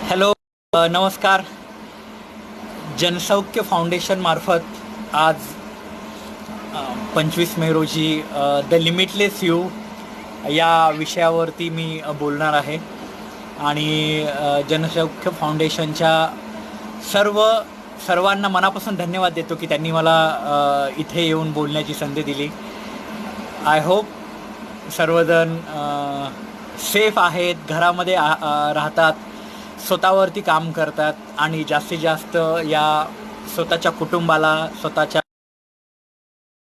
Hello, नमस्कार. जनसौख्य फाउंडेशनमार्फत आज 25 मे रोजी द लिमिटलेस यू या विषयावरती मी बोलणार आहे. आणि जनसौख्य फाउंडेशनच्या सर्वांना मनापासून धन्यवाद देतो की त्यांनी मला इथे येऊन बोलण्याची संधी दिली. आय होप सर्वजण सेफ आहेत, घरामध्ये राहतात, स्वतःवरती काम करतात आणि जास्तीत जास्त या स्वतःच्या कुटुंबाला, स्वतःच्या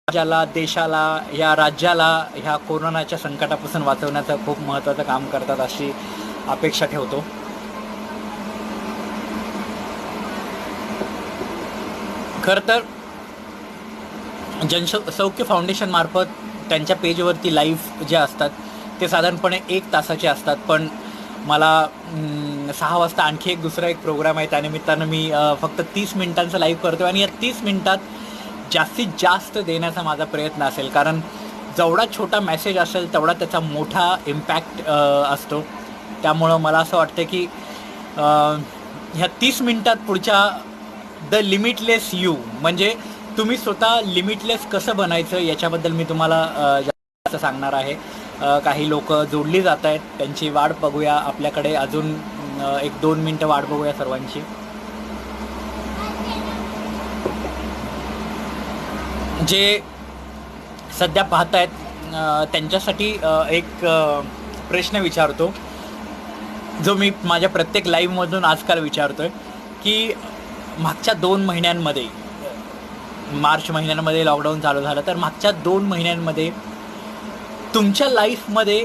राज्याला, देशाला, या राज्याला ह्या कोरोनाच्या संकटापासून वाचवण्याचं खूप महत्त्वाचं काम करतात अशी अपेक्षा ठेवतो. खरं तर जनसौख्य फाउंडेशनमार्फत त्यांच्या पेजवरती लाईव्ह जे असतात ते साधारणपणे 1 तासाचे असतात. पण मला 6 वाजता आणखी दुसरा एक प्रोग्राम आहे, त्यानिमित्तानं मी फक्त 30 मिनिटांचं लाईव्ह करतो आणि या 30 मिनिटात जास्तीत जास्त देण्याचा माझा प्रयत्न असेल. कारण जेवढा छोटा मेसेज असेल तेवढा त्याचा मोठा इम्पॅक्ट असतो. त्यामुळं मला असं वाटतं की ह्या 30 मिनिटात पुढच्या द लिमिटलेस यू म्हणजे तुम्ही स्वतः लिमिटलेस कसं बनायचं याच्याबद्दल मी तुम्हाला जास्त सांगणार आहे. काही लोक जोडली जात आहेत, त्यांची वाट बघूया. आपल्याकडे अजून 1-2 मिनटं वाट बघूया सर्वांची. जे सध्या पाहत आहेत त्यांच्यासाठी एक प्रश्न विचारतो, जो मी माझ्या प्रत्येक लाईव्हमधून आजकाल विचारतो आहे की मागच्या 2 महिन्यांमध्ये, मार्च महिन्यांमध्ये लॉकडाऊन चालू झालं, तर मागच्या 2 महिन्यांमध्ये तुमच्या लाईफमध्ये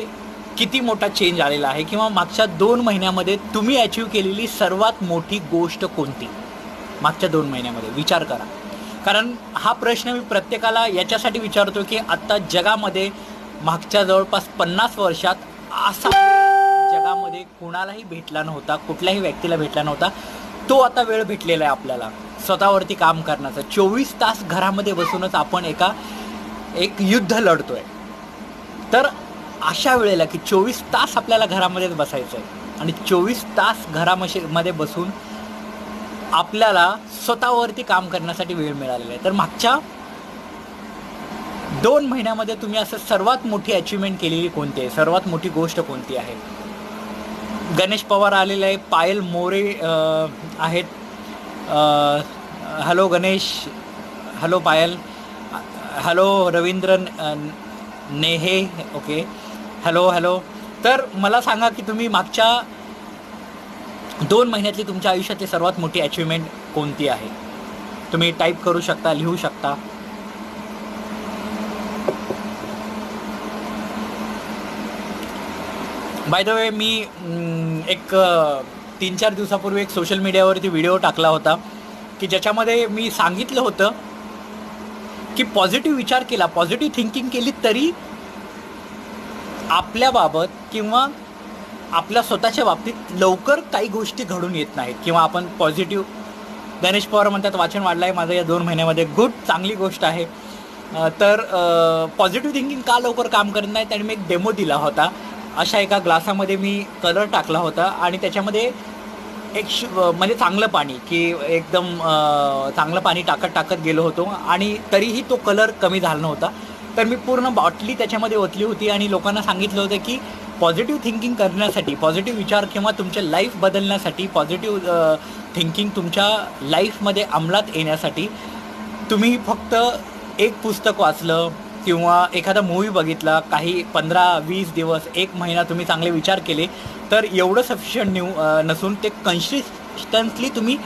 किती मोठा चेंज आलेला आहे, किंवा मागच्या 2 महिन्यामध्ये तुम्ही अचीव केलेली सर्वात मोठी गोष्ट कोणती मागच्या 2 महिन्यामध्ये? विचार करा. कारण हा प्रश्न मी प्रत्येकाला याच्यासाठी विचारतो की आत्ता जगामध्ये मागच्या जवळपास 50 वर्षात असा जगामध्ये कोणालाही भेटला नव्हता, कुठल्याही व्यक्तीला भेटला नव्हता. तो आता वेळ भेटलेला आहे आपल्याला स्वतःवरती काम करण्याचा. 24 तास घरामध्ये बसूनच आपण एक युद्ध लढतो आहे. तर अशा वेळेला की 24 तास आपल्याला घरामध्येच बसायचं आहे आणि 24 तास घरामध्ये बसून आपल्याला स्वतःवरती काम करण्यासाठी वेळ मिळालेला आहे. तर मागच्या 2 महिन्यामध्ये तुम्ही असं सर्वात मोठी अचिव्हमेंट केलेली कोणती आहे, सर्वात मोठी गोष्ट कोणती आहे? गणेश पवार आलेले आहे, पायल मोरे आहेत. हॅलो गणेश, हॅलो पायल, हॅलो रवींद्र नेहे, ओके, हॅलो. तर मला सांगा की तुम्ही मागच्या 2 महिन्यातली तुमच्या आयुष्यातली सर्वात मोठी अचिव्हमेंट कोणती आहे? तुम्ही टाईप करू शकता, लिहू शकता. बाय द वे, मी एक 3-4 दिवसापूर्वी एक सोशल मीडियावरती व्हिडिओ टाकला होता की ज्याच्यामध्ये मी सांगितलं होतं की पॉझिटिव्ह विचार केला, पॉझिटिव्ह थिंकिंग केली तरी आपल्याबाबत किंवा आपल्या स्वतःच्या बाबतीत लवकर काही गोष्टी घडून येत नाहीत. किंवा आपण पॉझिटिव्ह, गणेश पवार म्हणतात वाचन वाढलं आहे माझं या 2 महिन्यामध्ये, गुड, चांगली गोष्ट आहे. तर पॉझिटिव्ह थिंकिंग का लवकर काम करत नाही? आणि मी एक डेमो दिला होता. अशा एका ग्लासामध्ये मी कलर टाकला होता आणि त्याच्यामध्ये म्हणजे चांगलं पाणी, की एकदम चांगलं पाणी टाकत गेलो होतो आणि तरीही तो कलर कमी झाला नव्हता. तर मी पूर्ण बॉटली त्याच्यामध्ये ओतली होती आणि लोकांना सांगितलं होतं की पॉझिटिव्ह थिंकिंग करण्यासाठी, पॉझिटिव्ह विचार किंवा तुमच्या लाईफ बदलण्यासाठी, पॉझिटिव्ह थिंकिंग तुमच्या लाईफमध्ये अंमलात येण्यासाठी तुम्ही फक्त एक पुस्तक वाचलं किंवा एखादा मूवी बघितला, काही 15-20 दिवस, 1 महिना तुम्ही चांगले विचार केले तर एवढं सफिशियंट नसून ते कन्सिस्टन्सली तुम्ही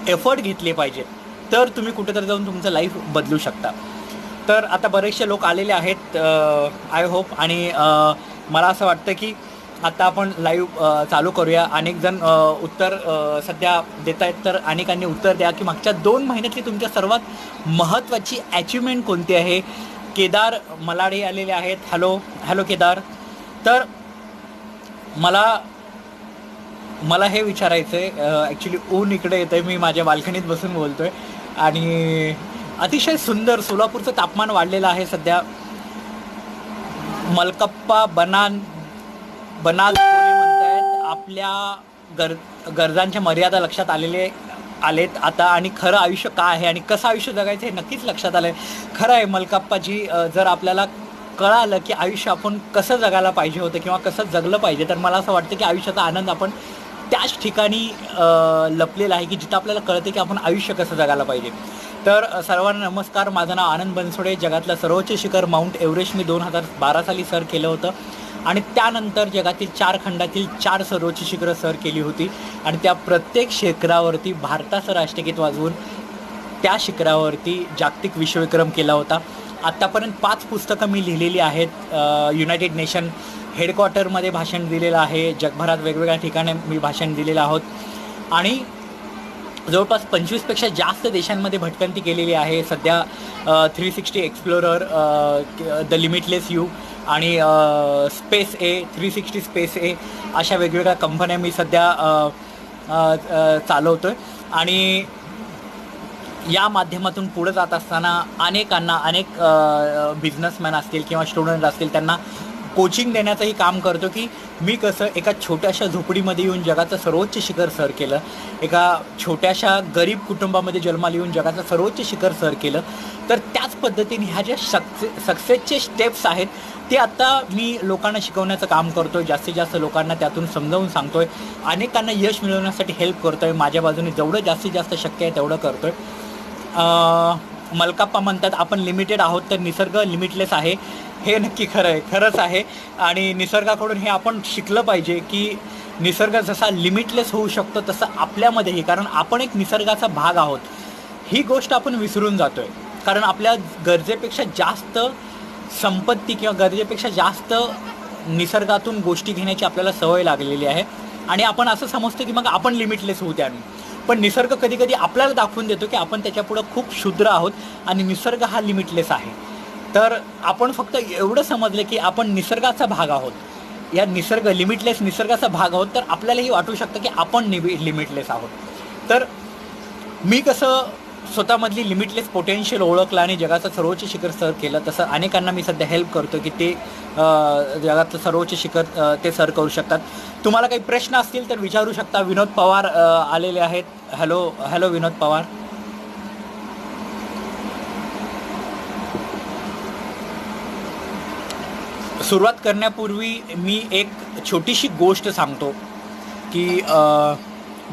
एफर्ट घेतले पाहिजेत, तर तुम्ही कुठेतरी जाऊन तुमचं लाईफ बदलू शकता. तर आता बरेचसे लोक आलेले आहेत, आय होप. आणि मला असं वाटतं की आता आपण लाईव्ह चालू करूया. अनेक जण उत्तर सध्या देत आहेत, तर अनेकांनी उत्तर द्या की मागच्या 2 महिन्यातली तुमच्या सर्वात महत्त्वाची अचिव्हमेंट कोणती आहे. केदार मलाडे आलेले आहेत. हॅलो केदार. तर मला हे विचारायचं आहे, ॲक्च्युली ऊन इकडे येतं आहे, मी माझ्या बाल्कनीत बसून बोलतो आहे आणि अतिशय सुंदर सोलापूरचं तापमान वाढलेलं आहे सध्या. मलकप्पा बनाद म्हणतायत आपल्या गरजांच्या मर्यादा लक्षात आलेत आता, आणि खरं आयुष्य काय आहे आणि कसं आयुष्य जगायचं हे नक्कीच लक्षात आलं आहे. खरं आहे मलकाप्पाजी, जर आपल्याला कळालं की आयुष्य आपण कसं जगायला पाहिजे होतं किंवा कसं जगलं पाहिजे, तर मला असं वाटतं की आयुष्याचा आनंद आपण त्याच ठिकाणी लपलेला आहे की जिथं आपल्याला कळतं की आपण आयुष्य कसं जगायला पाहिजे. तर सर्वांना नमस्कार. माझं नाव आनंद बनसोडे. जगातलं सर्वोच्च शिखर माउंट एव्हरेस्ट मी 2012 साली सर केलं होतं, आणि त्यानंतर जगातील 4 खंडातील 4 सर्वोच्च शिखरं सर केली होती, आणि त्या प्रत्येक शिखरावरती भारताचं राष्ट्रगीत वाजवून त्या शिखरावरती जागतिक विश्वविक्रम केला होता. आत्तापर्यंत 5 पुस्तकं मी लिहिलेली आहेत. युनायटेड नेशन हेडक्वार्टरमध्ये भाषण दिलेलं आहे, जगभरात वेगवेगळ्या ठिकाणी मी भाषण दिलेलं आहोत, आणि जवळपास 25पेक्षा जास्त देशांमध्ये भटकंती केलेली आहे. सध्या 360 एक्सप्लोरर, द लिमिटलेस यू आणि स्पेस ए, 360 स्पेस ए अशा वेगवेगळ्या कंपन्या मी सध्या चालवतो आहे. आणि या माध्यमातून पुढे जात असताना अनेकांना, अनेक बिझनेसमॅन असतील किंवा स्टुडंट असतील, त्यांना कोचिंग देण्याचंही काम करतो की मी कसं एका छोट्याशा झोपडीमध्ये येऊन जगाचं सर्वोच्च शिखर सर केलं, एका छोट्याशा गरीब कुटुंबामध्ये जन्माला येऊन जगाचं सर्वोच्च शिखर सर केलं. तर त्याच पद्धतीने ह्या ज्या सक्सेसचे स्टेप्स आहेत ते आता मी लोकांना शिकवण्याचं काम करतो आहे. जास्तीत जास्त लोकांना त्यातून समजावून सांगतो आहे, अनेकांना यश मिळवण्यासाठी हेल्प करतो आहे. माझ्या बाजूने जेवढं जास्तीत जास्त शक्य आहे तेवढं करतो आहे. मलकाप्पा म्हणतात आपण लिमिटेड आहोत तर निसर्ग लिमिटलेस आहे. हे नक्की खरं आहे, खरंच आहे. आणि निसर्गाकडून हे आपण शिकलं पाहिजे की निसर्ग जसा लिमिटलेस होऊ शकतो तसं आपल्यामध्येही, कारण आपण एक निसर्गाचा भाग आहोत. ही गोष्ट आपण विसरून जातो आहे, कारण आपल्या गरजेपेक्षा जास्त संपत्ती किंवा गरजेपेक्षा जास्त निसर्गातून गोष्टी घेण्याची आपल्याला सवय लागलेली आहे, आणि आपण असं समजतो की मग आपण लिमिटलेस होऊ त्याने. पण निसर्ग कधी कधी आपल्याला दाखवून देतो की आपण त्याच्यापुढं खूप क्षुद्र आहोत आणि निसर्ग हा लिमिटलेस आहे. तर आपण फक्त एवढं समजलं की आपण निसर्गाचा भाग आहोत, या लिमिटलेस निसर्गाचा भाग आहोत, तर आपल्यालाही वाटू शकतं की आपण लिमिटलेस आहोत. तर मी कसं स्वतःमधली लिमिटलेस पोटेन्शियल ओळखलं आणि जगाचं सर्वोच्च शिखर सर केलं, तसं अनेकांना मी सध्या हेल्प करतो की ते जगातलं सर्वोच्च शिखर ते सर करू शकतात. तुम्हाला काही प्रश्न असतील तर विचारू शकता. विनोद पवार आलेले आहेत. हॅलो विनोद पवार. सुरुवात करण्यापूर्वी मी एक छोटीशी गोष्ट सांगतो की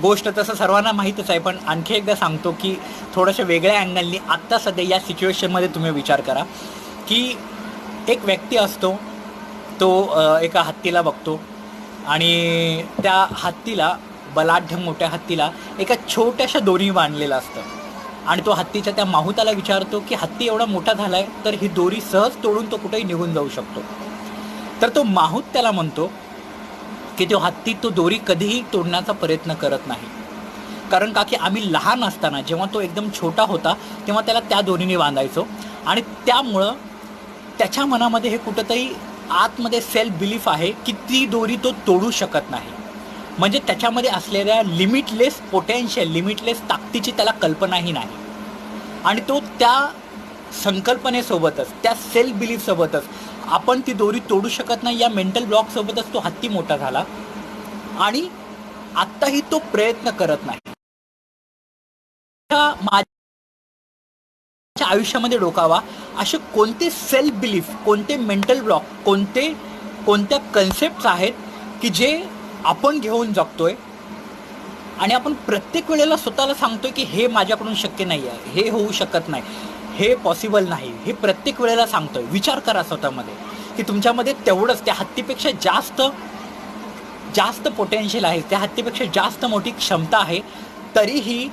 गोष्ट तसं सर्वांना माहीतच आहे, पण आणखी एकदा सांगतो की थोड्याशा वेगळ्या अँगलनी आत्ता सध्या या सिच्युएशनमध्ये तुम्ही विचार करा की एक व्यक्ती असतो, तो एका हत्तीला बघतो आणि त्या हत्तीला, बलाढ्य मोठ्या हत्तीला एका छोट्याशा दोरी बांधलेलं असतं, आणि तो हत्तीच्या त्या माहुताला विचारतो की हत्ती एवढा मोठा झाला आहे तर ही दोरी सहज तोडून तो कुठेही निघून जाऊ शकतो. तर तो माहूत त्याला म्हणतो की तो हत्ती तो दोरी कधीही तोडण्याचा प्रयत्न करत नाही, कारण का की आम्ही लहान असताना जेव्हा तो एकदम छोटा होता तेव्हा त्याला त्या दोरीने बांधायचो, आणि त्यामुळं त्याच्या मनामध्ये हे कुठंतरी आतमध्ये सेल्फ बिलीफ आहे की ती दोरी तो तोडू शकत नाही. म्हणजे त्याच्यामध्ये असलेल्या लिमिटलेस पोटेन्शियल, लिमिटलेस ताकदीची त्याला कल्पनाही नाही, आणि तो त्या संकल्पनेसोबतच, त्या सेल्फ बिलीफसोबतच आपण ती दोरी तोडू शकत नाही या मेंटल ब्लॉकसोबतच तो हत्ती मोठा झाला, आणि आत्ताही तो प्रयत्न करत नाही. माझ्या आयुष्यामध्ये डोकावा असे कोणते सेल्फ बिलीफ, कोणते मेंटल ब्लॉक, कोणत्या कन्सेप्ट्स आहेत की जे आपण घेऊन जगतोय, आणि आपण प्रत्येक वेळेला स्वतःला सांगतोय की हे माझ्याकडून शक्य नाही आहे, हे होऊ शकत नाही, हे पॉसिबल नाही, हे प्रत्येक वेळेला सांगतोय. विचार करा स्वतःमध्ये की तुमच्यामध्ये तेवढंच त्या हत्तीपेक्षा जास्त पोटेन्शियल आहे, त्या हत्तीपेक्षा जास्त मोठी क्षमता आहे, तरीही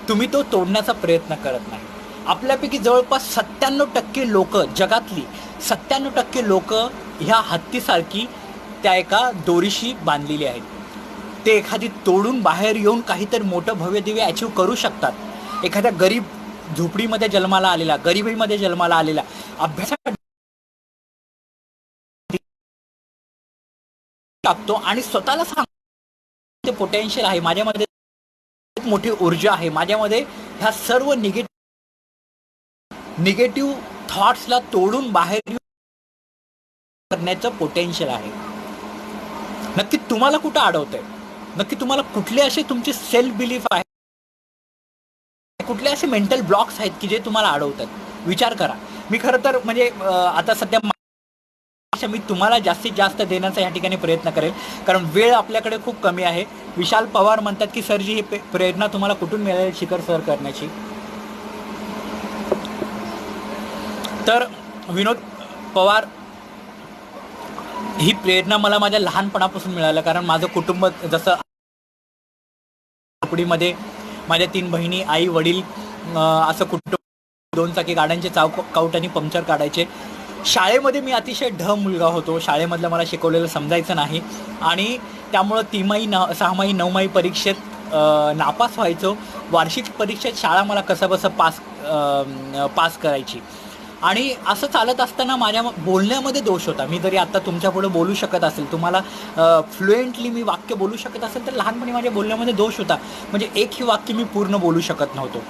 तुम्ही तो तोडण्याचा प्रयत्न करत नाही. आपल्यापैकी जवळपास 97% लोक, जगातली 97% लोक ह्या हत्तीसारखी त्या एका दोरीशी बांधलेली आहेत. ते एखादी तोडून बाहेर येऊन काहीतरी मोठं भव्य दिव्य अचीव करू शकतात. एखाद्या गरीब झोपडीमध्ये जन्माला आलेला, गरिबीमध्ये जन्माला आलेला, अभ्यासात टाकतो आणि स्वतःला सांगतो पोटेन्शियल आहे माझ्यामध्ये, मोठी ऊर्जा आहे माझ्यामध्ये, ह्या सर्व निगेटिव्ह थॉट्सला तोडून बाहेर करण्याचं पोटेन्शियल आहे. नक्की तुम्हाला कुठं अडवतंय? नक्की तुम्हाला कुठले असे तुमचे सेल्फ बिलीफ आहे, कुठले असे मेंटल ब्लॉक्स आहेत की जे तुम्हाला अडवतात. विचार करा. मी खरं तर म्हणजे आता सध्या मी तुम्हाला जास्तीत जास्त देण्याचा या ठिकाणी प्रयत्न करेल, कारण वेळ आपल्याकडे खूप कमी आहे. विशाल पवार म्हणतात की सरजी ही प्रेरणा तुम्हाला कुठून मिळेल शिखर सर करण्याची. तर विनोद पवार, ही प्रेरणा मला माझ्या लहानपणापासून मिळालं, कारण माझं कुटुंब जसं झोपडीमध्ये माझ्या 3 बहिणी, आई वडील, असं कुटुंब 2 चाकी गाड्यांचे काऊट आणि पंक्चर काढायचे. शाळेमध्ये मी अतिशय मुलगा होतो. शाळेमधलं मला शिकवलेलं समजायचं नाही आणि त्यामुळं 3माही 6माही 9माही परीक्षेत नापास व्हायचो. वार्षिक परीक्षेत शाळा मला कसंबसं पास करायची. आणि असं चालत असताना माझ्या बोलण्यामध्ये दोष होता. मी जरी आत्ता तुमच्यापुढे बोलू शकत असेल, तुम्हाला फ्लुएंटली मी वाक्य बोलू शकत असेल, तर लहानपणी माझ्या बोलण्यामध्ये दोष होता. म्हणजे एकही वाक्य मी पूर्ण बोलू शकत नव्हतो.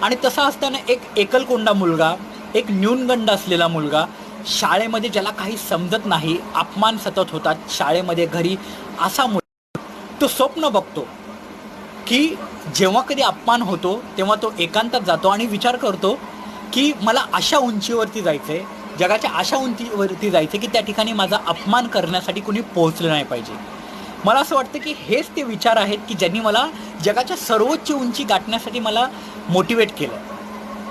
आणि तसं असताना एक एकलकोंडा मुलगा, एक न्यूनगंड असलेला मुलगा, शाळेमध्ये ज्याला काही समजत नाही, अपमान सतत होतात शाळेमध्ये, घरी, असा मुलगा तो स्वप्न बघतो की जेव्हा कधी अपमान होतो तेव्हा तो एकांतात जातो आणि विचार करतो की मला अशा उंचीवरती जायचं आहे, जगाच्या अशा उंचीवरती जायचं की त्या ठिकाणी माझा अपमान करण्यासाठी कुणी पोहोचलं नाही पाहिजे. मला असं वाटतं की हेच ते विचार आहेत की ज्यांनी मला जगाच्या सर्वोच्च उंची गाठण्यासाठी मला मोटिवेट केलं.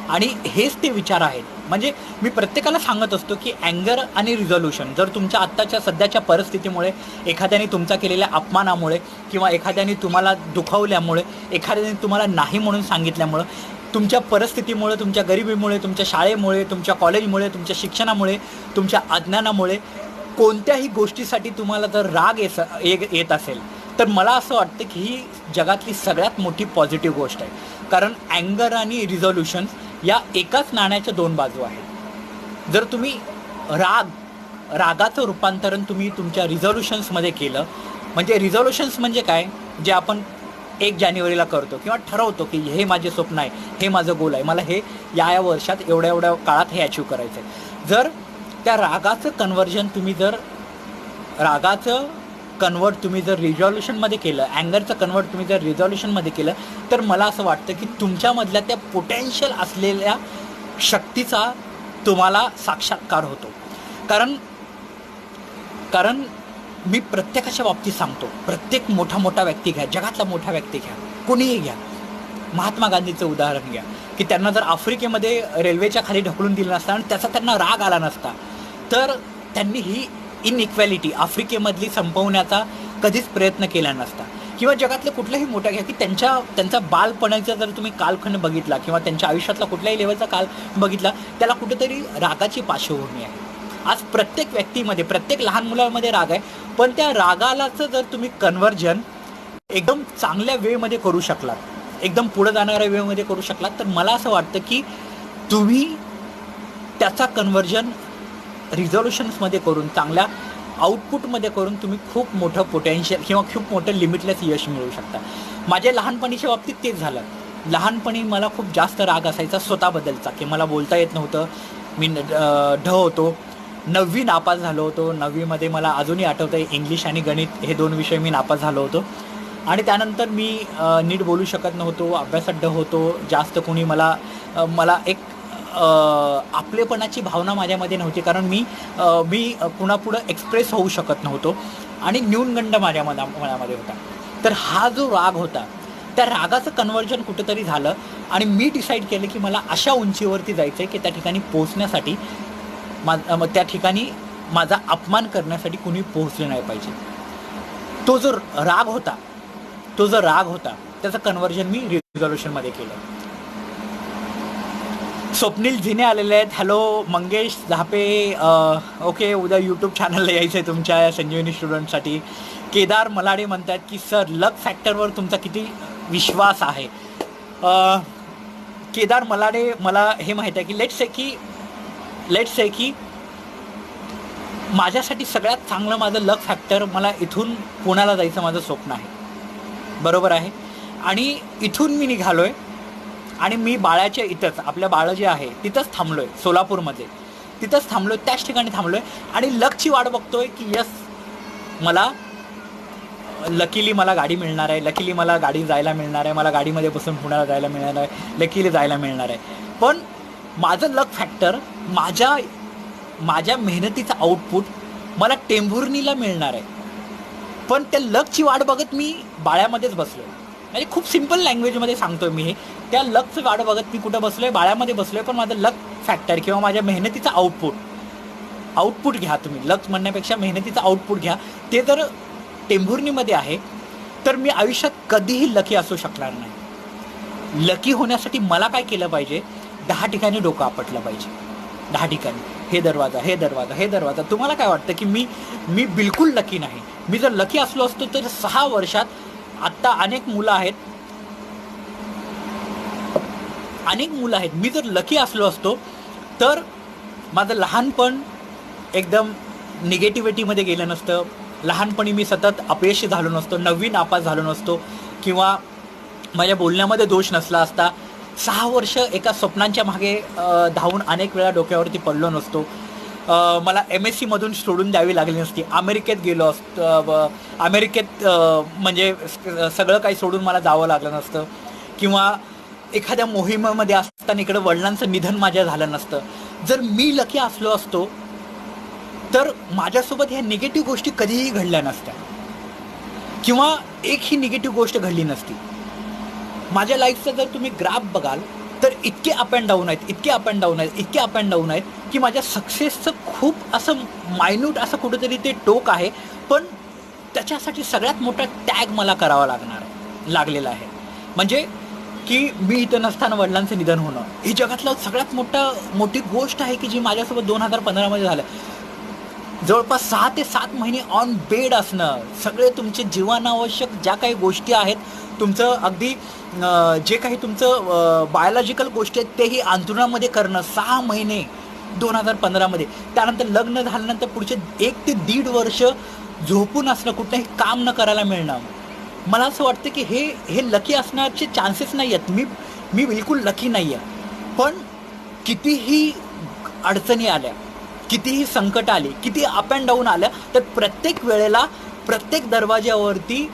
आणि हेच ते विचार आहेत. म्हणजे मी प्रत्येकाला सांगत असतो की अँगर आणि रिझॉल्युशन, जर तुमच्या आत्ताच्या सध्याच्या परिस्थितीमुळे, एखाद्याने तुमचा केलेल्या अपमानामुळे किंवा एखाद्याने तुम्हाला दुखावल्यामुळे, एखाद्याने तुम्हाला नाही म्हणून सांगितल्यामुळं, तुमच्या परिस्थितीमुळे, तुमच्या गरिबीमुळे, तुमच्या शाळेमुळे, तुमच्या कॉलेजमुळे, तुमच्या शिक्षणामुळे, तुमच्या अज्ञानामुळे, कोणत्याही गोष्टीसाठी तुम्हाला जर राग येत असेल, तर मला असं वाटतं की ही जगातली सगळ्यात मोठी पॉझिटिव्ह गोष्ट आहे. कारण अँगर आणि रिझॉल्युशन या एकाच नाण्याच्या 2 बाजू आहेत. जर तुम्ही रागाचं रूपांतरण तुम्ही तुमच्या रिझॉल्युशन्समध्ये केलं, म्हणजे रिझॉल्युशन्स म्हणजे काय, जे आपण 1 जानेवारीला करतो किंवा ठरवतो की हे माझे स्वप्न आहे, हे माझं गोल आहे, मला हे या वर्षात एवढ्या काळात हे अचीव करायचं आहे. जर त्या रागाचं कन्व्हर्जन तुम्ही जर रिझॉल्युशनमध्ये केलं, अँगरचं कन्वर्ट तुम्ही जर रिझॉल्युशनमध्ये केलं, तर मला असं वाटतं की तुमच्यामधल्या त्या पोटेन्शियल असलेल्या शक्तीचा तुम्हाला साक्षात्कार होतो. कारण मी प्रत्येकाच्या बाबतीत सांगतो, प्रत्येक मोठा व्यक्ती घ्या, जगातला मोठा व्यक्ती घ्या, कोणीही घ्या, महात्मा गांधीचं उदाहरण घ्या की त्यांना जर आफ्रिकेमध्ये रेल्वेच्या खाली ढकलून दिलं नसतं आणि त्याचा त्यांना राग आला नसता, तर त्यांनी ही इनइक्वॅलिटी आफ्रिकेमधली संपवण्याचा कधीच प्रयत्न केला नसता. किंवा जगातलं कुठलाही मोठा घ्या की त्यांचा बालपणाचा जर तुम्ही कालखंड बघितला किंवा त्यांच्या आयुष्यातला कुठल्याही लेवलचा काल बघितला, त्याला कुठेतरी रागाची पार्श्वभूमी आहे. आज प्रत्येक व्यक्तीमध्ये, प्रत्येक लहान मुलामध्ये राग आहे, पण त्या रागालाचं जर तुम्ही कन्व्हर्जन एकदम चांगल्या वेमध्ये करू शकलात, एकदम पुढे जाणाऱ्या वेमध्ये करू शकलात, तर मला असं वाटतं की तुम्ही त्याचा कन्व्हर्जन रिझॉल्युशन्समध्ये करून, चांगल्या आउटपुटमध्ये करून तुम्ही खूप मोठं पोटेन्शियल किंवा खूप मोठं लिमिटलेस यश मिळवू शकता. माझ्या लहानपणीच्या बाबतीत तेच झालं. लहानपणी मला खूप जास्त राग असायचा स्वतःबद्दलचा, की मला बोलता येत नव्हतं, मी होतो. 9वी नापास झालो होतो. 9वीमध्ये मला अजूनही आठवतं आहे, इंग्लिश आणि गणित हे 2 विषय मी नापास झालो होतो. आणि त्यानंतर मी नीट बोलू शकत नव्हतो, अभ्यासात होतो. जास्त कोणी मला एक आपलेपणाची भावना माझ्यामध्ये नव्हती, कारण मी कुणापुढं एक्सप्रेस होऊ शकत नव्हतो आणि न्यूनगंड माझ्या मनामध्ये होता. तर हा जो राग होता, त्या रागाचं कन्व्हर्जन कुठंतरी झालं आणि मी डिसाईड केलं की मला अशा उंचीवरती जायचं आहे की त्या ठिकाणी पोहोचण्यासाठी त्या ठिकाणी माझा अपमान करण्यासाठी कुणी पोहोचलं नाही पाहिजे. तो जो राग होता त्याचं कन्व्हर्जन मी रिझॉल्युशनमध्ये केलं. स्वप्नील झिने आलेले आहेत. हॅलो मंगेश झापे, ओके, उद्या यूट्यूब चॅनलला यायचं आहे तुमच्या संजीवनी स्टुडंटसाठी. केदार मलाडे म्हणतात की सर लक फॅक्टरवर तुमचा किती विश्वास आहे. केदार मलाडे, मला हे माहीत आहे की लेट्स से की माझ्यासाठी सगळ्यात चांगलं माझं लक फॅक्टर, मला इथून पुण्याला जायचं माझं स्वप्न आहे, बरोबर आहे. आणि इथून मी निघालो आहे आणि मी बाळ्याच्या इथंच, आपल्या बाळं जे आहे तिथंच थांबलो आहे, सोलापूरमध्ये तिथंच थांबलो आहे, त्याच ठिकाणी थांबलो आहे आणि लकची वाट बघतो आहे की यस मला लकीली मला गाडी मिळणार आहे, लकीली मला गाडी जायला मिळणार आहे, मला गाडीमध्ये बसून पुण्याला जायला मिळणार आहे, लकीली जायला मिळणार आहे. पण माझं लक फॅक्टर, माझ्या मेहनतीचं आउटपुट मला टेंभुर्णीला मिळणार आहे. पण त्या लकची वाट बघत मी बाळ्यामध्येच बसलो. म्हणजे खूप सिम्पल लँग्वेजमध्ये सांगतोय मी हे. त्या लकचं वाट बघत मी कुठं बसलो आहे, बाळ्यामध्ये बसलो आहे. पण माझं लक फॅक्टर किंवा माझ्या मेहनतीचं आउटपुट घ्या तुम्ही. लक म्हणण्यापेक्षा मेहनतीचं आउटपुट घ्या. ते जर टेंभुर्णीमध्ये आहे तर मी आयुष्यात कधीही लकी असू शकणार नाही. लकी होण्यासाठी मला काय केलं पाहिजे? 10 ठिकाणी डोकं आपटलं पाहिजे. 10 ठिकाणी हे दरवाजा, हे दरवाजा, हे दरवाजा. तुम्हाला काय वाटतं की मी बिलकुल लकी नाही? मी जर लकी असलो असतो तर 6 वर्षात, आत्ता अनेक मुलं आहेत, मी जर लकी असलो असतो तर माझं लहानपण एकदम निगेटिव्हिटीमध्ये गेलं नसतं. लहानपणी मी सतत अपयशी झालो नसतो, 9वी नापास झालो नसतो, किंवा माझ्या बोलण्यामध्ये दोष नसला असता. 6 वर्ष एका स्वप्नांच्या मागे धावून अनेक वेळा डोक्यावरती पडलो नसतो. मला MSc मधून सोडून द्यावी लागली नसती. अमेरिकेत गेलो असतो, अमेरिकेत म्हणजे सगळं काही सोडून मला जावं लागलं नसतं, किंवा एखाद्या मोहिमेमध्ये असताना इकडं वडिलांचं निधन माझ्या झालं नसतं. जर मी लकी असलो असतो तर माझ्यासोबत ह्या निगेटिव्ह गोष्टी कधीही घडल्या नसत्या, किंवा एकही निगेटिव्ह गोष्ट घडली नसती. माझ्या लाईफचा जर तुम्ही ग्राफ बघाल तर इतके अप अँड डाऊन आहेत की माझ्या सक्सेसचं खूप असं मायन्यूट असं कुठंतरी ते टोक आहे. पण त्याच्यासाठी सगळ्यात मोठा टॅग मला करावा लागलेला आहे. म्हणजे की मी इथं नसताना वडिलांचं निधन होणं ही जगातलं सगळ्यात मोठी गोष्ट आहे की जी माझ्यासोबत 2015मध्ये झालं. जवळपास 6 ते 7 महिने ऑन बेड असणं, सगळे तुमचे जीवनावश्यक ज्या काही गोष्टी आहेत, तुमचं अगदी जे काही तुमचं बायोलॉजिकल गोष्टी आहेत तेही अंथरुणामध्ये करणं 6 महिने 2015मध्ये. त्यानंतर लग्न झाल्यानंतर पुढचे 1 ते 1.5 वर्ष झोपून असणं, कुठलंही काम न करायला मिळणं. मला असं वाटतं की हे लकी असण्याचे चान्सेस नाही आहेत. मी बिलकुल लकी नाही आहे. पण कितीही अडचणी आल्या, कितीही संकट आली, किती अप अँड डाऊन आल्या, तर प्रत्येक वेळेला प्रत्येक दरवाज्यावरती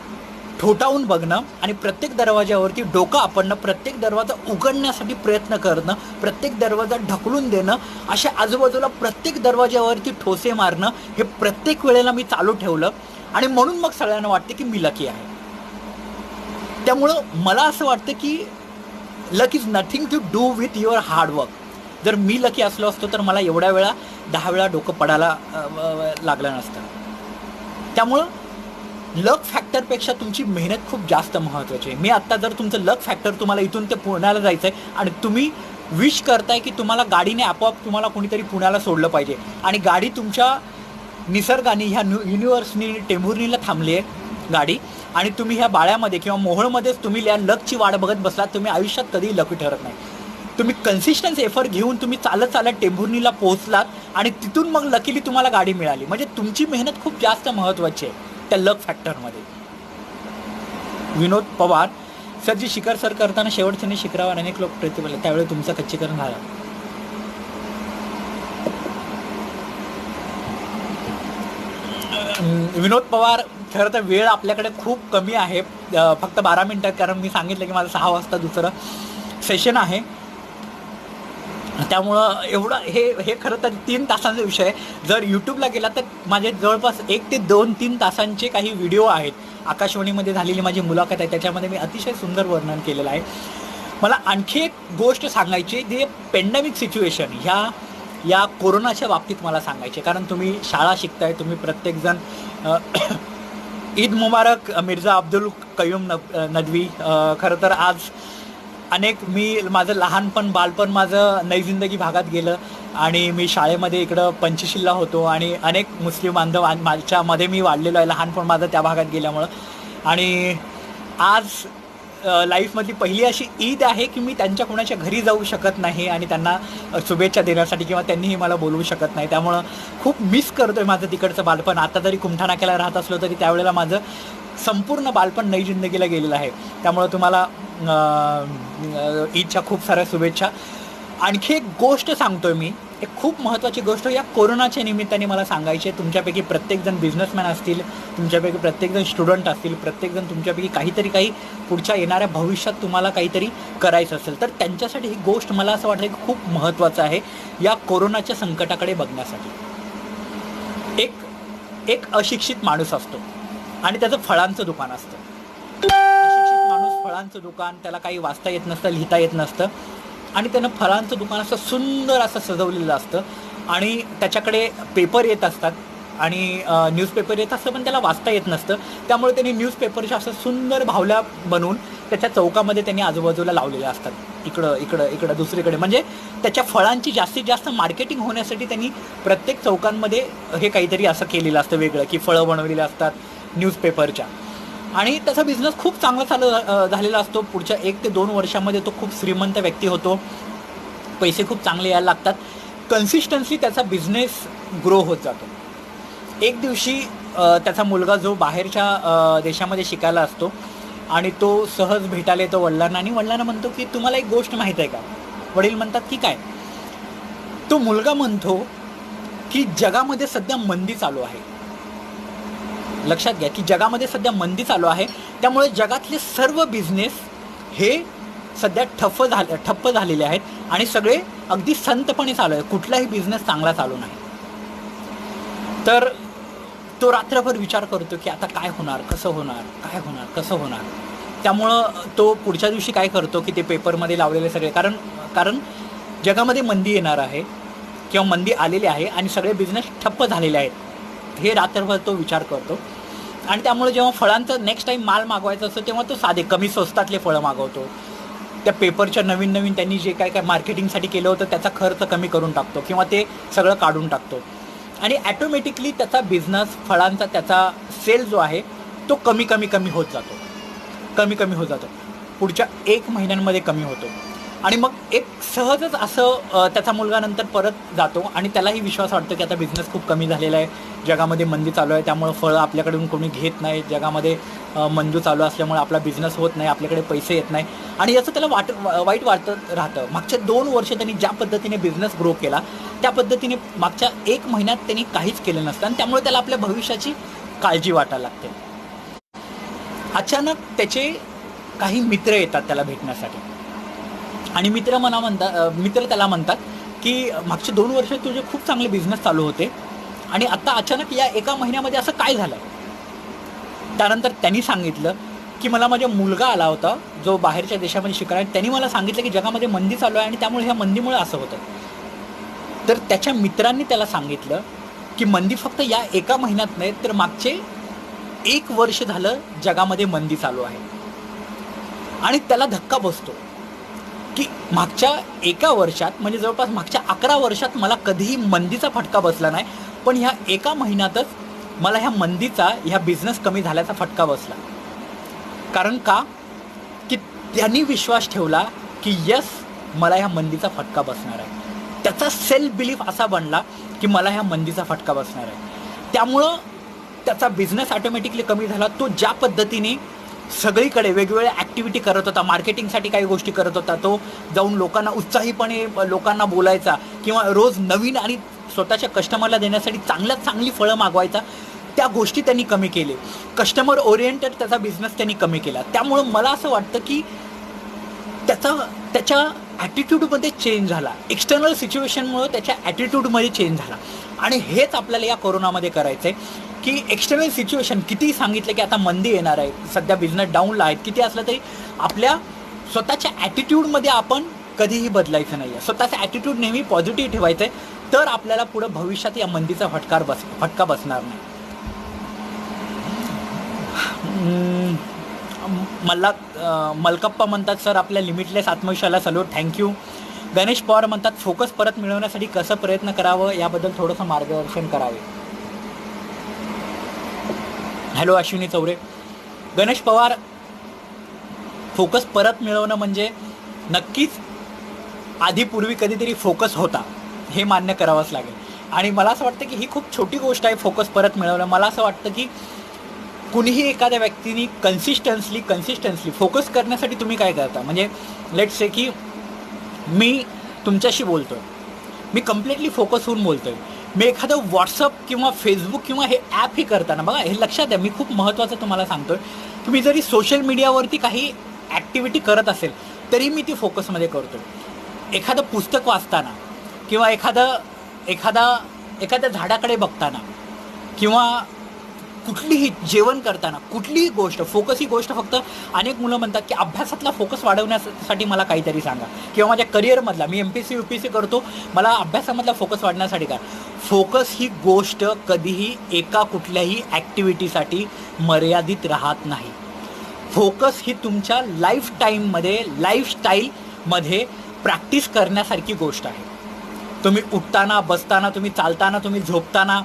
ठोठावून बघणं आणि प्रत्येक दरवाज्यावरती डोकं आपणणं, प्रत्येक दरवाजा उघडण्यासाठी प्रयत्न करणं, प्रत्येक दरवाजा ढकलून देणं, अशा आजूबाजूला प्रत्येक दरवाज्यावरती ठोसे मारणं, हे प्रत्येक वेळेला मी चालू ठेवलं. आणि म्हणून मग सगळ्यांना वाटते की मी लकी आहे. त्यामुळं मला असं वाटतं की luck is nothing to do with your hard work. जर मी लकी असलो असतो तर मला एवढ्या वेळा 10 वेळा डोकं पडायला लागलं नसतं. त्यामुळं लक फॅक्टरपेक्षा तुमची मेहनत खूप जास्त महत्त्वाची आहे. मी आत्ता जर तुमचं लक फॅक्टर, तुम्हाला इथून ते पुण्याला जायचं आहे आणि तुम्ही विश करताय की तुम्हाला गाडीने आपोआप तुम्हाला कोणीतरी पुण्याला सोडलं पाहिजे, आणि गाडी तुमच्या निसर्गाने ह्या युनिव्हर्सनी टेंभुर्णीला थांबली आहे गाडी, आणि तुम्ही ह्या बाळ्यामध्ये किंवा मोहोळमध्येच तुम्ही या लकची वाट बघत बसलात, तुम्ही आयुष्यात कधीही लकी ठरत नाही. तुम्ही कन्सिस्टन्स एफर्ट घेऊन तुम्ही चालत टेंभुर्णीला पोहोचलात आणि तिथून मग लकीली तुम्हाला गाडी मिळाली. म्हणजे तुमची मेहनत खूप जास्त महत्त्वाची आहे त्या लक फॅक्टरमध्ये. विनोद पवार सर, जी शिखर सर करताना शेवटच्याने शिखरावर अनेक लोक प्रतिबल, त्यावेळी तुमचं खच्चीकरण झालं. विनोद पवार, खरं तर वेळ आपल्याकडे खूप कमी आहे, फक्त 12 मिनिटात, कारण मी सांगितलं की माझं 6 वाजता दुसरं सेशन आहे. त्यामुळं एवढं हे खरं तर 3 तासांचा विषय आहे. जर यूट्यूबला गेला तर माझे जवळपास 1 ते 2-3 तासांचे काही व्हिडिओ आहेत. आकाशवाणीमध्ये झालेली माझी मुलाखत आहे, त्याच्यामध्ये मी अतिशय सुंदर वर्णन केलेलं आहे. मला आणखी एक गोष्ट सांगायची, जे पेंडेमिक सिच्युएशन या कोरोनाच्या बाबतीत मला सांगायचे, कारण तुम्ही शाळा शिकताय, तुम्ही प्रत्येकजण ईद मुबारक मिर्झा अब्दुल कयूम नदवी. खरं तर आज माझं लहानपण, बालपण माझं नई जिंदगी भागात गेलं, आणि मी शाळेमध्ये इकडं पंचशीलला होतो, आणि अनेक मुस्लिम बांधव माझ्यामध्ये मी वाढलेलो आहे. लहानपण माझं त्या भागात गेल्यामुळं, आणि आज लाईफमधली पहिली अशी ईद आहे की मी त्यांच्या कोणाच्या घरी जाऊ शकत नाही आणि त्यांना शुभेच्छा देण्यासाठी, किंवा त्यांनीही मला बोलवू शकत नाही. त्यामुळं खूप मिस करतोय माझं तिकडचं बालपण. आता जरी कुमठानाक्याला राहत असलो तरी त्यावेळेला माझं संपूर्ण बालपण नई जिंदगीला गेलेलं आहे. त्यामुळं तुम्हाला ईदच्या खूप साऱ्या शुभेच्छा. आणखी एक गोष्ट सांगतोय मी एक खूप महत्त्वाची गोष्ट या कोरोनाच्या निमित्ताने मला सांगायची आहे. तुमच्यापैकी प्रत्येकजण बिझनेसमॅन असतील, तुमच्यापैकी प्रत्येकजण स्टुडंट असतील, प्रत्येकजण तुमच्यापैकी काही पुढच्या येणाऱ्या भविष्यात तुम्हाला काहीतरी करायचं असेल, तर त्यांच्यासाठी ही गोष्ट मला असं वाटतं की खूप महत्त्वाचं आहे या कोरोनाच्या संकटाकडे बघण्यासाठी. एक अशिक्षित माणूस असतो आणि त्याचं फळांचं दुकान असतं. अशिक्षित माणूस, फळांचं दुकान, त्याला काही वाचता येत नसतं, लिहिता येत नसतं आणि त्यानं फळांचं दुकान असं सुंदर असं सजवलेलं असतं आणि त्याच्याकडे पेपर येत असतात आणि न्यूजपेपर येत असतं, पण त्याला वाचता येत नसतं. त्यामुळे त्यांनी न्यूजपेपरच्या असं सुंदर भावल्या बनवून त्याच्या चौकामध्ये त्यांनी आजूबाजूला लावलेल्या असतात, इकडं दुसरीकडे. म्हणजे त्याच्या फळांची जास्तीत जास्त मार्केटिंग होण्यासाठी त्यांनी प्रत्येक चौकांमध्ये हे काहीतरी असं केलेलं असतं वेगळं, की फळं बनवलेली असतात न्यूजपेपरच्या. आणि त्याचा बिझनेस खूप चांगला झालेला असतो. पुढच्या 1 ते 2 वर्षामध्ये तो खूप श्रीमंत व्यक्ती होतो, पैसे खूप चांगले यायला लागतात. कन्सिस्टन्सी त्याचा बिझनेस ग्रो होत जातो. एक दिवशी त्याचा मुलगा जो बाहेरच्या देशामध्ये शिकायला असतो आणि तो सहज भेटायला येतो वडिलांना आणि वडिलांना म्हणतो की तुम्हाला एक गोष्ट माहीत आहे का? वडील म्हणतात की काय? तो मुलगा म्हणतो की जगामध्ये सध्या मंदी चालू आहे. लक्षात घ्या की जगामध्ये सध्या मंदी चालू आहे, त्यामुळे जगातले सर्व बिझनेस हे सध्या ठप्प झालेले आहेत आणि सगळे अगदी संतपणे चालू आहे. कुठलाही बिझनेस चांगला चालू नाही. तर तो रात्रभर विचार करतो की आता काय होणार, कसं होणार. त्यामुळं तो पुढच्या दिवशी काय करतो की ते पेपरमध्ये लावलेले सगळे, कारण जगामध्ये मंदी येणार आहे किंवा मंदी आलेली आहे आणि सगळे बिझनेस ठप्प झालेले आहेत, हे रात्रभर तो विचार करतो. आणि त्यामुळे जेव्हा फळांचं नेक्स्ट टाईम माल मागवायचं असतं तेव्हा तो साधे कमी स्वस्तातले फळं मागवतो. त्या पेपरच्या नवीन त्यांनी जे काय मार्केटिंगसाठी केलं होतं त्याचा खर्च कमी करून टाकतो किंवा ते सगळं काढून टाकतो आणि ॲटोमॅटिकली त्याचा बिझनेस, फळांचा त्याचा सेल जो आहे तो कमी होत जातो. पुढच्या 1 महिन्यांमध्ये कमी होतो आणि मग एक सहजच असं त्याचा मुलगा नंतर परत जातो आणि त्यालाही विश्वास वाटतो की आता बिझनेस खूप कमी झालेला आहे, जगामध्ये मंदी चालू आहे, त्यामुळं फळं आपल्याकडून कोणी घेत नाही, जगामध्ये मंदी चालू असल्यामुळे आपला बिझनेस होत नाही, आपल्याकडे पैसे येत नाही आणि याचं त्याला वाईट वाटत राहतं. मागच्या 2 वर्ष त्यांनी ज्या पद्धतीने बिझनेस ग्रो केला त्या पद्धतीने मागच्या 1 महिन्यात त्यांनी काहीच केलं नसतं आणि त्यामुळे त्याला आपल्या भविष्याची काळजी वाटायला लागते. अचानक त्याचे काही मित्र येतात त्याला भेटण्यासाठी आणि मित्र त्याला म्हणतात की मागचे 2 वर्ष तुझे खूप चांगले बिझनेस चालू होते आणि आता अचानक या 1 महिन्यामध्ये असं काय झालं? त्यानंतर त्यांनी सांगितलं की मला माझा मुलगा आला होता जो बाहेरच्या देशामध्ये शिकायला, त्यांनी मला सांगितलं की जगामध्ये मंदी चालू आहे आणि त्यामुळे ह्या मंदीमुळे असं होतं. तर त्याच्या मित्रांनी त्याला सांगितलं की मंदी फक्त या 1 महिन्यात नाही तर मागचे 1 वर्ष झालं जगामध्ये मंदी चालू आहे. आणि त्याला धक्का बसतो की मागच्या 1 वर्षात म्हणजे जवळपास मागच्या 11 वर्षात मला कधीही मंदीचा फटका बसला नाही, पण ह्या 1 महिन्यातच मला ह्या बिझनेस कमी झाल्याचा फटका बसला. कारण का? की त्यांनी विश्वास ठेवला की यस, मला ह्या मंदीचा फटका बसणार आहे. त्याचा सेल्फ बिलीफ असा बनला की मला ह्या मंदीचा फटका बसणार आहे. त्यामुळं त्याचा बिझनेस ऑटोमॅटिकली कमी झाला. तो ज्या पद्धतीने सगळीकडे वेगवेगळ्या ॲक्टिव्हिटी करत होता, मार्केटिंगसाठी काही गोष्टी करत होता, तो जाऊन लोकांना उत्साहीपणे लोकांना बोलायचा किंवा रोज नवीन आणि स्वतःच्या कस्टमरला देण्यासाठी चांगली फळं मागवायचा, त्या गोष्टी त्यांनी कमी केले. कस्टमर ओरिएंटेड त्याचा बिझनेस त्यांनी कमी केला. त्यामुळं मला असं वाटतं की त्याच्या ॲटिट्यूडमध्ये चेंज झाला. एक्सटर्नल सिच्युएशनमुळं त्याच्या ॲटिट्यूडमध्ये चेंज झाला आणि हेच आपल्याला या कोरोनामध्ये करायचं आहे की एक्सटर्नल सिच्युएशन कितीही सांगितलं की आता मंदी येणार आहे, सध्या बिझनेस डाऊनला आहेत, किती असलं तरी आपल्या स्वतःच्या ॲटिट्यूडमध्ये आपण कधीही बदलायचं नाही आहे. स्वतःचा ॲटिट्यूड नेहमी पॉझिटिव्ह ठेवायचं आहे, तर आपल्याला पुढं भविष्यात या मंदीचा फटका बसणार नाही. मलकप्पा म्हणतात सर आपल्या लिमिटलेस आत्मविश्वासाला सल्यूट, थँक्यू. गणेश पवार म्हणतात फोकस परत मिळवण्यासाठी कसं प्रयत्न करावं याबद्दल थोडंसं मार्गदर्शन करावे. हॅलो अश्विनी चौरे. गणेश पवार, फोकस परत मिळवणं म्हणजे नक्कीच पूर्वी कधीतरी फोकस होता हे मान्य करावंच लागेल आणि मला असं वाटतं की ही खूप छोटी गोष्ट आहे फोकस परत मिळवणं. मला असं वाटतं की कुणीही एखाद्या व्यक्तीने कन्सिस्टन्सली फोकस करण्यासाठी तुम्ही काय करता, म्हणजे लेट्स से की मी तुमच्याशी बोलतो मी कम्प्लिटली फोकस होऊन बोलतोय. मी एखादं व्हॉट्सअप किंवा फेसबुक किंवा हे ॲपही करताना बघा, हे लक्षात द्या, मी खूप महत्त्वाचं तुम्हाला सांगतोय की मी जरी सोशल मीडियावरती काही ॲक्टिव्हिटी करत असेल तरी मी ती फोकसमध्ये करतो. एखादं पुस्तक वाचताना किंवा एखाद्या झाडाकडे बघताना किंवा कुठलीही जेवण करताना कुठलीही गोष्ट, फोकस ही गोष्ट फक्त अनेक मुलं म्हणतात की अभ्यासातला फोकस वाढवण्यासाठी मला काहीतरी सांगा किंवा माझ्या करिअरमधला, मी MPSC UPSC करतो, मला अभ्यासामधला फोकस वाढण्यासाठी काय. फोकस ही गोष्ट कधीही एका कुठल्याही ॲक्टिव्हिटीसाठी मर्यादित राहत नाही. फोकस ही तुमच्या लाईफस्टाईलमध्ये प्रॅक्टिस करण्यासारखी गोष्ट आहे. तुम्ही उठताना, बसताना, तुम्ही चालताना, तुम्ही झोपताना,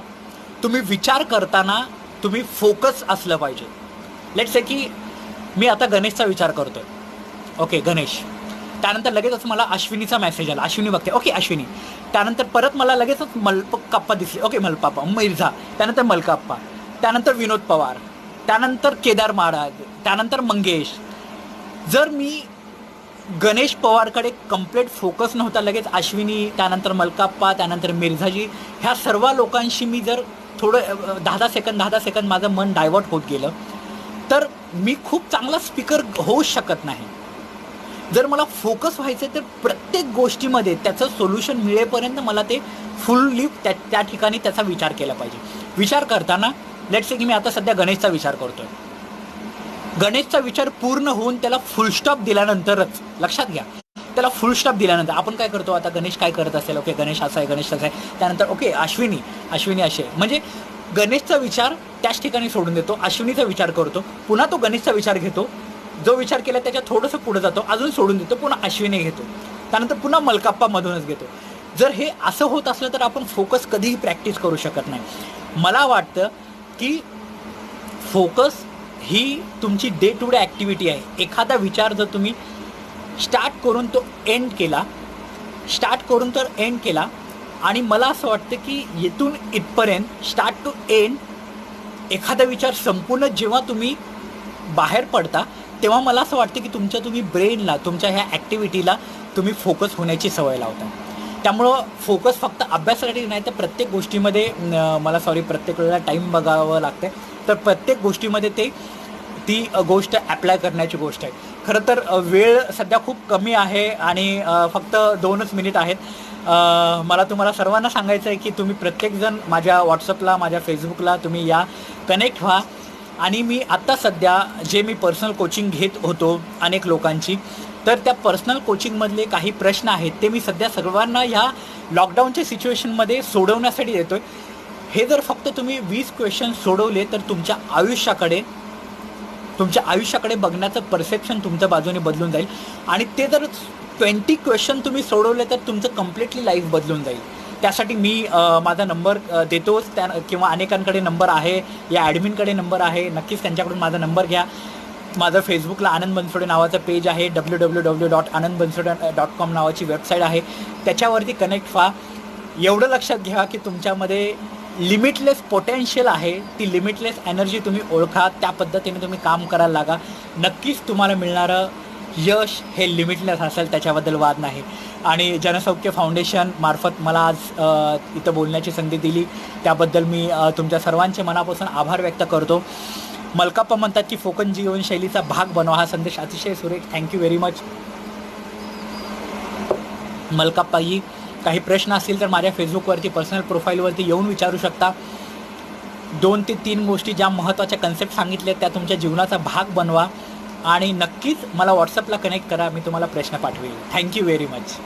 तुम्ही विचार करताना तुम्ही फोकस असलं पाहिजे. लेट्स से की मी आता गणेशचा विचार करतोय, ओके गणेश, त्यानंतर लगेचच मला अश्विनीचा मेसेज आला, अश्विनी बघते, ओके अश्विनी, त्यानंतर परत मला लगेचच मलकाप्पा दिसले, ओके मलकाप्पा, मिर्झा, त्यानंतर मलकाप्पा, त्यानंतर विनोद पवार, त्यानंतर केदार महाराज, त्यानंतर मंगेश. जर मी गणेश पवारकडे कंप्लीट फोकस नव्हता, लगेच अश्विनी, त्यानंतर मलकाप्पा, त्यानंतर मिर्झाजी, ह्या सर्व लोकांशी मी जर थोडं 10 सेकंद माझं मन डायवर्ट होत गेलं तर मी खूप चांगला स्पीकर होऊच शकत नाही. जर मला फोकस व्हायचं तर प्रत्येक गोष्टीमध्ये त्याचं सोल्युशन मिळेपर्यंत मला ते फुल्ली त्या ठिकाणी त्याचा विचार केला पाहिजे. विचार करताना लेट्स से की मी आता सध्या गणेशचा विचार करतोय. गणेशचा विचार पूर्ण होऊन त्याला फुलस्टॉप दिल्यानंतरच, लक्षात घ्या, त्याला फुलस्टॉप दिल्यानंतर आपण काय करतो, आता गणेश काय करत असेल, ओके गणेश असा आहे, गणेश तसा आहे, त्यानंतर ओके अश्विनी असे, म्हणजे गणेशचा विचार त्याच ठिकाणी सोडून देतो, अश्विनीचा विचार करतो, पुन्हा तो गणेशचा विचार घेतो, जो विचार केला त्याच्या थोडंसं पुढे जातो, अजून सोडून देतो, पुन्हा अश्विनी घेतो, त्यानंतर पुन्हा मलकाप्पामधूनच घेतो. जर हे असं होत असलं तर आपण फोकस कधीही प्रॅक्टिस करू शकत नाही. मला वाटतं की फोकस ही तुमची डे टू डे ॲक्टिव्हिटी आहे. एखादा विचार जर तुम्ही स्टार्ट करून एंड केला आणि मला असं वाटतं की येथून इथपर्यंत स्टार्ट टू एंड एखादा विचार संपूर्ण जेव्हा तुम्ही बाहेर पडता तेव्हा मला असं वाटतं की तुम्ही ब्रेनला, तुमच्या ह्या ॲक्टिव्हिटीला तुम्ही फोकस होण्याची सवय लावता. त्यामुळं फोकस फक्त अभ्यासासाठी नाही तर प्रत्येक गोष्टीमध्ये प्रत्येक वेळेला टाईम बघावं लागते, तर प्रत्येक गोष्टीमध्ये ती गोष्ट ॲप्लाय करण्याची गोष्ट आहे. खरं तर वेळ सध्या खूप कमी आहे आणि फक्त 2च मिनिट आहेत. मला तुम्हाला सर्वांना सांगायचं आहे की तुम्ही प्रत्येकजण माझ्या व्हॉट्सअपला, माझ्या फेसबुकला तुम्ही या, कनेक्ट व्हा. आणि मी आत्ता सध्या जे मी पर्सनल कोचिंग घेत होतो अनेक लोकांची, तर त्या पर्सनल कोचिंगमधले काही प्रश्न आहेत ते मी सध्या सर्वांना ह्या लॉकडाऊनच्या सिच्युएशनमध्ये सोडवण्यासाठी देतो आहे. हे जर फक्त तुम्ही 20 क्वेश्चन सोडवले तर तुमच्या आयुष्याकडे बघण्याचं परसेप्शन तुमच्या बाजूने बदलून जाईल. आणि ते जर 20 क्वेश्चन तुम्ही सोडवले तर तुमचं कम्प्लिटली लाईफ बदलून जाईल. त्यासाठी मी माझा नंबर देतोच, किंवा अनेकांकडे नंबर आहे, या ॲडमिनकडे नंबर आहे, नक्कीच त्यांच्याकडून माझा नंबर घ्या. माझं फेसबुकला आनंद बनसोडे नावाचं पेज आहे, www.anandbansode.com नावाची वेबसाईट आहे, त्याच्यावरती कनेक्ट व्हा. एवढं लक्षात घ्या की तुमच्यामध्ये लिमिटलेस पोटेन्शियल आहे, ती लिमिटलेस एनर्जी तुम्ही ओळखा, त्या पद्धतीने तुम्ही काम करायला लागा. नक्कीच तुम्हाला मिळणारं यश हे लिमिटलेस असेल, त्याच्याबद्दल वाद नाही. आणि जनसौख्य फाउंडेशन मार्फत मला आज इथं बोलण्याची संधी दिली त्याबद्दल मी तुमच्या सर्वांचे मनापासून आभार व्यक्त करतो. मलकाप्पा म्हणतात की फोकस जीवनशैलीचा भाग बनवा. हा संदेश अतिशय सुरेख, थँक्यू व्हेरी मच मलकाप्पाजी. काही प्रश्न असतील तर माझ्या फेसबुकवरती पर्सनल प्रोफाईलवरती येऊन विचारू शकता. 2 ते 3 गोष्टी ज्या महत्त्वाच्या कन्सेप्ट सांगितल्या त्या तुमच्या जीवनाचा भाग बनवा आणि नक्कीच मला व्हॉट्सअपला कनेक्ट करा, मी तुम्हाला प्रश्न पाठवेल. Thank you very much.